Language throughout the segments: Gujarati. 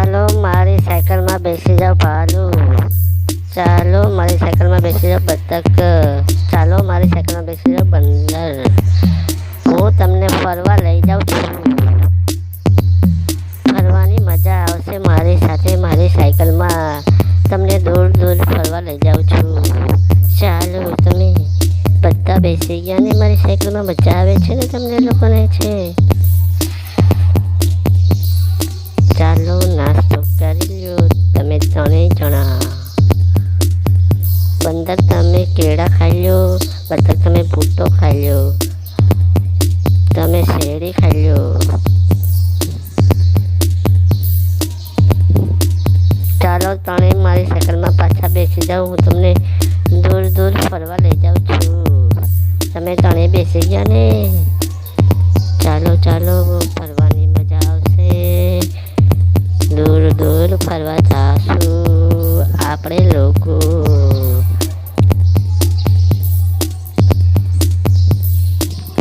ચાલો મારી સાયકલમાં બેસી જાઓ ભાલુ, ચાલો મારી સાયકલમાં બેસી જાઓ બતક, ચાલો મારી સાયકલમાં બેસી જાઓ બંદર. હું તમને ફરવા લઈ જાઉં છું. ફરવાની મજા આવશે મારી સાથે મારી સાયકલમાં. તમને દૂર દૂર ફરવા લઈ જાઉં છું. ચાલો તમે બધા બેસી ગયા ને મારી સાયકલમાં મજા આવે છે ને તમને લોકોને છે. ચાલો નાસ્તો કરી લ્યો તમે ત્રણેય જણા. બંદર તમે કેળા ખાઈ લો, બતક તમે ભૂટ્ટો ખાઈ લો, તમે શેરડી ખાઈ લો. ચાલો ત્રણેય મારી સાયકલમાં પાછા બેસી જાઓ. હું તમને દૂર દૂર ફરવા લઈ જાઉં છું. તમે ત્રણેય બેસી ગયા ને. ચાલો ચાલો ફરવાની મજા આવશે. દૂર દૂર ફરવા જાશું આપણે લોકો.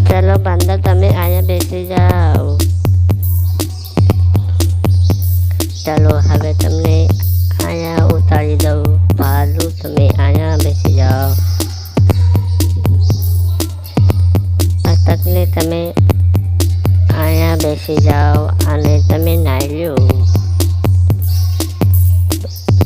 ચાલો બંદર તમે અહીંયા બેસી જાઓ. ચાલો હવે તમને અહીંયા ઉતારી દઉં. ભાલુ તમે અહીંયા બેસી જાઓ. બતકને તમે અહીંયા બેસી જાઓ.